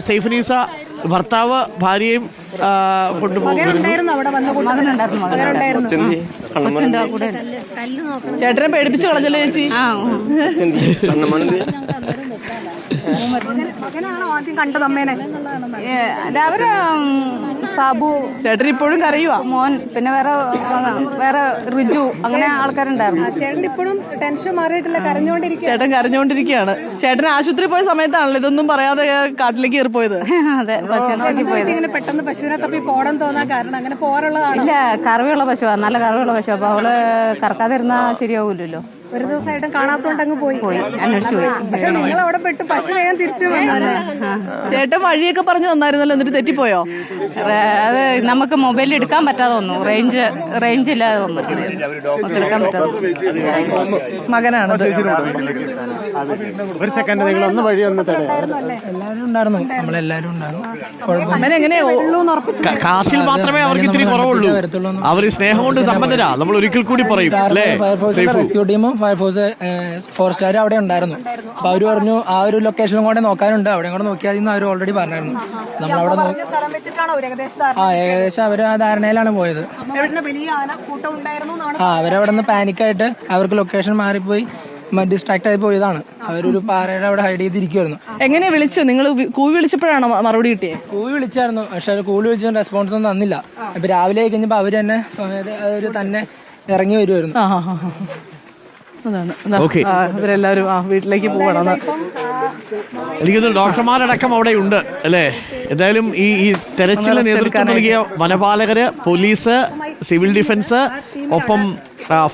സൈഫുനീസ ഭർത്താവ് ഭാര്യയും കൊണ്ടുപോകും. ചേട്ടനെ പേടിപ്പിച്ച് കളഞ്ഞല്ലോ ചേച്ചി. അവര് സാബു ചേട്ടൻ ഇപ്പോഴും കരയുവാ. മോൻ പിന്നെ വേറെ ഋജു അങ്ങനെ ആൾക്കാരുണ്ടായിരുന്നു. ചേട്ടൻ ഇപ്പോഴും ടെൻഷൻ മാറിയിട്ടില്ല, കരഞ്ഞോണ്ടിരിക്കുക. ചേട്ടൻ കരഞ്ഞോണ്ടിരിക്കുകയാണ്. ചേട്ടൻ ആശുപത്രി പോയ സമയത്താണല്ലോ ഇതൊന്നും പറയാതെ കാട്ടിലേക്ക് കയറിപ്പോയത്. അതെ, പശുവിനെ പോയത്. ഇങ്ങനെ പെട്ടെന്ന് പശുവിനെ തപ്പി പോടാൻ തോന്നാൻ കാരണം അങ്ങനെ പോകാറുള്ളതാണ്. ഇല്ല, കറവയുള്ള പശുവാ, നല്ല കറവയുള്ള പശു. അപ്പൊ അവള് കറക്കാതിരുന്നാ ശരിയാവൂലല്ലോ. ഒരു ദിവസമായിട്ടും കാണാത്തോണ്ട് അങ്ങ് പോയി അന്വേഷിച്ചു പോയി. പക്ഷെ നിങ്ങൾ അവിടെ പെട്ട് പശു വേഗം തിരിച്ചു വന്നല്ലേ? ചേട്ടൻ വഴിയൊക്കെ പറഞ്ഞു തന്നായിരുന്നല്ലോ, എന്നിട്ട് തെറ്റിപ്പോയോ? അത് നമുക്ക് മൊബൈലിൽ എടുക്കാൻ പറ്റാതെ വന്നു. റേഞ്ച് ഇല്ലാതെ വന്നു, എടുക്കാൻ പറ്റാതെ. മകനാണ് ഒരു സെക്കൻഡ്, നിങ്ങൾ ഒന്ന് വഴി ഒന്ന് എല്ലാവരും ഉണ്ടായിരുന്നു, നമ്മളെല്ലാരും ഉണ്ടായിരുന്നു. കാശിൽ മാത്രമേ അവർക്ക് ഇത്തിരി കുറവുള്ളൂ. അവർ സ്നേഹം കൊണ്ട് സമ്പന്നരാ. നമ്മൾ ഒരിക്കൽ കൂടി പറയും അല്ലേ? റെസ്ക്യൂ ടീമും ഫയർഫോഴ്സ് ഫോറസ്റ്റുകാരും അവിടെ ഉണ്ടായിരുന്നു. അപ്പൊ അവര് പറഞ്ഞു ആ ഒരു ലൊക്കേഷനും കൂടെ നോക്കാനുണ്ട്, അവിടെ കൂടെ നോക്കിയാൽ അവർ ഓൾറെഡി പറഞ്ഞായിരുന്നു. നമ്മളവിടെ ഏകദേശം അവര് ആ ധാരണയിലാണ് പോയത്. അവരവിടെ നിന്ന് പാനിക്കായിട്ട് അവർക്ക് ലൊക്കേഷൻ മാറിപ്പോയി ഡിസ്ട്രാക്ട് ആയി പോയതാണ്. അവരൊരു പാറയുടെ അവിടെ ഹൈഡ് ചെയ്തിരിക്കുവായിരുന്നു. എങ്ങനെ വിളിച്ചു? നിങ്ങൾ കൂവി വിളിച്ചപ്പോഴാണോ മറുപടി കിട്ടിയേ? കൂവി വിളിച്ചായിരുന്നു, പക്ഷെ കൂവി വിളിച്ചും റെസ്പോൺസ് ഒന്നും തന്നില്ല. ഇപ്പൊ രാവിലെ കഴിഞ്ഞപ്പോ അവര് തന്നെ അവര് തന്നെ ഇറങ്ങി വരുമായിരുന്നു. അതാണ് ഇവരെല്ലാവരും വീട്ടിലേക്ക് പോകണം. എനിക്കൊന്ന് ഡോക്ടർമാരടക്കം അവിടെ ഉണ്ട് അല്ലേ? എന്തായാലും ഈ തെരച്ചിലിന് നേതൃത്വം നൽകിയ വനപാലകര്, പോലീസ്, സിവിൽ ഡിഫൻസ്, ഒപ്പം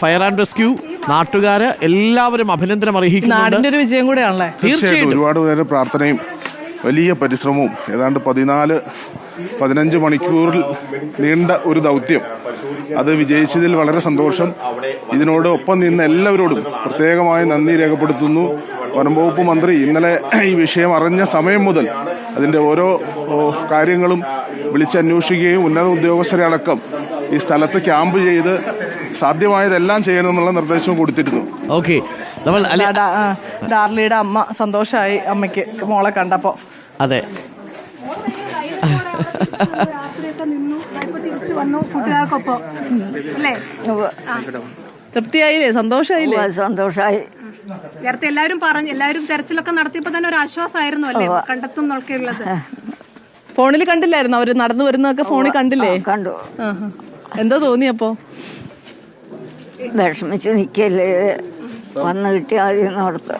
ഫയർ ആൻഡ് റെസ്ക്യൂ, നാട്ടുകാര് എല്ലാവരും അഭിനന്ദനം അർഹിക്കുന്നു. നാടിന്റെ ഒരു വിജയം കൂടെയാണല്ലേ? തീർച്ചയായിട്ടും ഒരുപാട് പേര് പ്രാർത്ഥനയും വലിയ പരിശ്രമവും, ഏതാണ്ട് 14-15 മണിക്കൂറിൽ നീണ്ട ഒരു ദൗത്യം, അത് വിജയിച്ചതിൽ വളരെ സന്തോഷം. ഇതിനോട് ഒപ്പം നിന്ന് എല്ലാവരോടും പ്രത്യേകമായി നന്ദി രേഖപ്പെടുത്തുന്നു. വനംവകുപ്പ് മന്ത്രി ഇന്നലെ ഈ വിഷയം അറിഞ്ഞ സമയം മുതൽ അതിന്റെ ഓരോ കാര്യങ്ങളും വിളിച്ചന്വേഷിക്കുകയും ഉന്നത ഉദ്യോഗസ്ഥരെ അടക്കം ഈ സ്ഥലത്ത് ക്യാമ്പ് ചെയ്ത് സാധ്യമായതെല്ലാം ചെയ്യണമെന്നുള്ള നിർദ്ദേശവും കൊടുത്തിരുന്നു. ഓക്കെ, നമ്മൾ ഡാർലിയുടെ അമ്മ സന്തോഷമായി അമ്മയ്ക്ക് മോളെ കണ്ടപ്പോ. അതെ, തൃപ്തിയായില്ലേ? സന്തോഷായില്ലേ? സന്തോഷായി. നേരത്തെ എല്ലാവരും തെരച്ചിലൊക്കെ നടത്തിയപ്പോ തന്നെ ഒരു ആശ്വാസമായിരുന്നു അല്ലേ കണ്ടെത്തുന്നൊക്കെയുള്ളത്? ഫോണിൽ കണ്ടില്ലായിരുന്നു അവര് നടന്നു വരുന്നതൊക്കെ? ഫോണിൽ കണ്ടില്ലേ? കണ്ടു. എന്താ തോന്നിയപ്പോ? വിഷമിച്ച് നിക്കല്ലേ, വന്ന് കിട്ടിയ ആദ്യം ഓർത്ത്.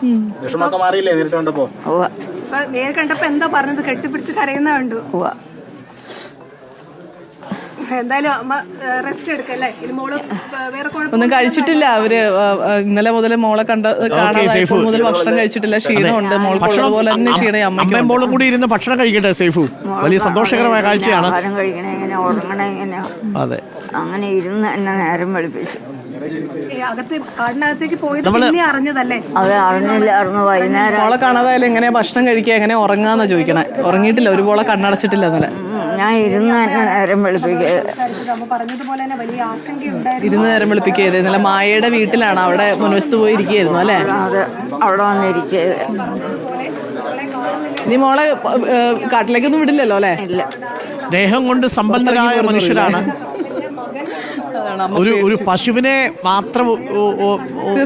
നേരിൽ കണ്ടപ്പോ എന്താ പറഞ്ഞത്? കെട്ടിപ്പിടിച്ച് കരയുന്ന കണ്ടു. എന്തായാലും അമ്മ റെസ്റ്റ് എടുക്കല്ലേ? ഒന്നും കഴിച്ചിട്ടില്ല അവര്. ഇന്നലെ മുതൽ മോളെ കാണാതെ മുതൽ ഭക്ഷണം കഴിച്ചിട്ടില്ല. ക്ഷീണമുണ്ട് മോൾക്ക് പോലെ തന്നെ ക്ഷീണം. അമ്മയും മോളും കൂടി ഇരുന്ന് ഭക്ഷണം കഴിക്കട്ടെ സൈഫു. വലിയ സന്തോഷകരമായ കാഴ്ചയാണ്. കഴിക്കണേ എങ്ങനെ, ഉറങ്ങണേ എങ്ങനെയാ, അതെ, അങ്ങനെ ഇരുന്ന് എന്നെ നേരം വെളുപ്പിച്ചു. കാടിനകത്തേക്ക് പോയത് അറിഞ്ഞതല്ലേ? അത് അറിഞ്ഞില്ലായിരുന്നു. വൈകുന്നേരം മോളെ കാണാതായാലും എങ്ങനെയാ ഭക്ഷണം കഴിക്കുക, എങ്ങനെ ഉറങ്ങാന്നാ ചോദിക്കണേ. ഉറങ്ങിയിട്ടില്ല, ഒരു പോളെ കണ്ണടച്ചിട്ടില്ല ഇന്നലെ. ഞാൻ ഇരുന്ന് തന്നെ നേരം വെളുപ്പിക്കുക. ഇരുന്ന് നേരം വെളുപ്പിക്കുക. ഇന്നലെ മായയുടെ വീട്ടിലാണ്, അവിടെ മുൻവശത്ത് പോയി ഇരിക്കുകയായിരുന്നു അല്ലേ? അത് അവിടെ വന്നിരിക്കുക. ഇനി മോളെ കാട്ടിലേക്കൊന്നും വിടില്ലല്ലോ അല്ലേ? ഇല്ല. സ്നേഹം കൊണ്ട് സമ്പന്നരായ മനുഷ്യരാണ്. ഒരു പശുവിനെ മാത്രം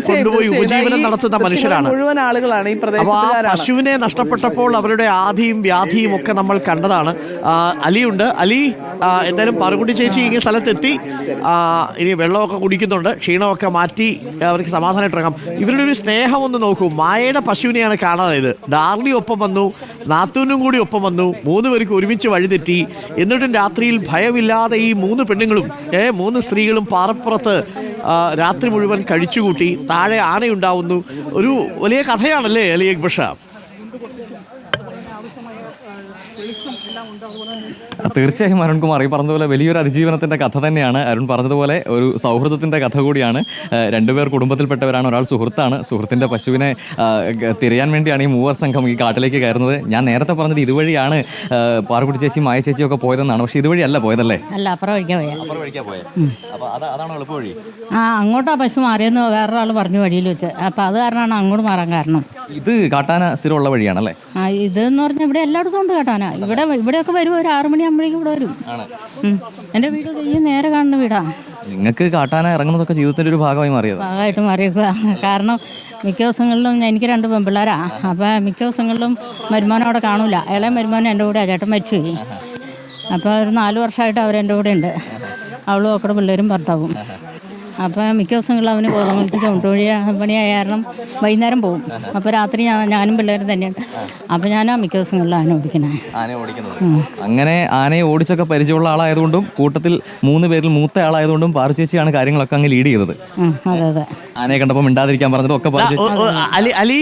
കൊണ്ടുപോയി ഉപജീവനം നടത്തുന്ന മനുഷ്യരാണ്. മുഴുവൻ ആളുകളാണ് ഈ പ്രദേശത്തുകാരാണ്. പശുവിനെ നഷ്ടപ്പെട്ടപ്പോൾ അവരുടെ ആധിയും വ്യാധിയും ഒക്കെ നമ്മൾ കണ്ടതാണ്. അലിയുണ്ട്. അലി, എന്തായാലും പാറുക്കുട്ടി ചേച്ചി ഈ സ്ഥലത്തെത്തി. ഇനി വെള്ളമൊക്കെ കുടിക്കുന്നുണ്ട്, ക്ഷീണമൊക്കെ മാറ്റി അവർക്ക് സമാധാനമായിട്ട് ഇറങ്ങാം. ഇവരുടെ ഒരു സ്നേഹം ഒന്ന് നോക്കൂ. മായയുടെ പശുവിനെയാണ് കാണാതായത്. ഡാർലി ഒപ്പം വന്നു, നാത്തൂനും കൂടി ഒപ്പം വന്നു. 3 പേർക്ക് ഒരുമിച്ച് വഴിതെറ്റി. എന്നിട്ടും രാത്രിയിൽ ഭയമില്ലാതെ ഈ 3 പെണ്ണുങ്ങളും 3 സ്ത്രീകളും പാറപ്പുറത്ത് രാത്രി മുഴുവൻ കഴിച്ചുകൂട്ടി. താഴെ ആനയുണ്ടാവുന്നു. ഒരു വലിയ കഥയാണല്ലേ അലി അക്ബർ ഷാ? തീർച്ചയായും അരുൺകുമാർ ഈ പറഞ്ഞതുപോലെ വലിയൊരു അതിജീവനത്തിൻ്റെ കഥ തന്നെയാണ്. അരുൺ പറഞ്ഞതുപോലെ ഒരു സൗഹൃദത്തിൻ്റെ കഥ കൂടിയാണ്. 2 പേർ കുടുംബത്തിൽപ്പെട്ടവരാണ്, ഒരാൾ സുഹൃത്താണ്. സുഹൃത്തിൻ്റെ പശുവിനെ തിരയാൻ വേണ്ടിയാണ് ഈ 3 സംഘം ഈ കാട്ടിലേക്ക് കയറുന്നത്. ഞാൻ നേരത്തെ പറഞ്ഞത് ഇതുവഴിയാണ് പാറുക്കുട്ടി ചേച്ചി, മായ ചേച്ചിയൊക്കെ പോയതെന്നാണ്. പക്ഷേ ഇതുവഴിയല്ല പോയതല്ലേ? അല്ല, അപ്പുറം വഴിക്കാ പോയത്. അപ്പോൾ അതാണ് എളുപ്പ വഴി. അങ്ങോട്ടാ പശു മാറിയെന്ന് വേറൊരാൾ പറഞ്ഞു വഴിയിൽ വെച്ച്. അപ്പം അത് കാരണമാണ് അങ്ങോട്ട് മാറാൻ കാരണം. ഇത് കാട്ടാന സ്ഥിരമുള്ള വഴിയാണല്ലേ? ഇതെന്ന് പറഞ്ഞാൽ ഇവിടെ എല്ലായിടത്തും എല്ലായിടത്തും ഉണ്ട് കാട്ടാന. ഇവിടെയൊക്കെ വരും, ഒരു 6 മണിയാകുമ്പോഴേക്കും ഇവിടെ വരും. എൻ്റെ വീട് ഈ നേരെ കാണുന്ന വീടാ. നിങ്ങൾക്ക് കാട്ടാന ഇറങ്ങുന്നതൊക്കെ ജീവിതത്തിന്റെ ഒരു ഭാഗമായി മാറിയത്? ഭാഗമായിട്ട് മാറിയേക്കുക. കാരണം മിക്ക ദിവസങ്ങളിലും എനിക്ക് 2 പെൺപിള്ളേരാ. അപ്പോൾ മിക്ക ദിവസങ്ങളിലും മരുമോനെ അവിടെ കാണൂല. ഇളയ മരുമോനെ എൻ്റെ കൂടെ ചേട്ടൻ മരിച്ചുപോയി. അപ്പോൾ ഒരു 4 വർഷമായിട്ട് അവരെൻ്റെ കൂടെ ഉണ്ട്. അവളും ഒക്കെ പിള്ളേരും ഭർത്താവും. അപ്പോൾ മിക്ക ദിവസങ്ങളിലും അവന് കോതമംഗലത്ത് ചുമട്ടുവഴി പണിയായ കാരണം വൈകുന്നേരം പോകും. അപ്പോൾ രാത്രി ഞാനും പിള്ളേരും തന്നെയുണ്ട്. അപ്പോൾ ഞാനാ മിക്ക ദിവസങ്ങളിലും ആന ഓടിക്കുന്നത്. അങ്ങനെ ആനയെ ഓടിച്ചൊക്കെ പരിചയമുള്ള ആളായതുകൊണ്ടും കൂട്ടത്തിൽ 3 പേരിൽ മൂത്ത ആളായതുകൊണ്ടും പാറു ചേച്ചിയാണ് കാര്യങ്ങളൊക്കെ അങ്ങ് ലീഡ് ചെയ്തത്. അതെ അതെ. ആനയെ കണ്ടപ്പോൾ മിണ്ടാതിരിക്കാൻ പറഞ്ഞതും ഒക്കെ അലി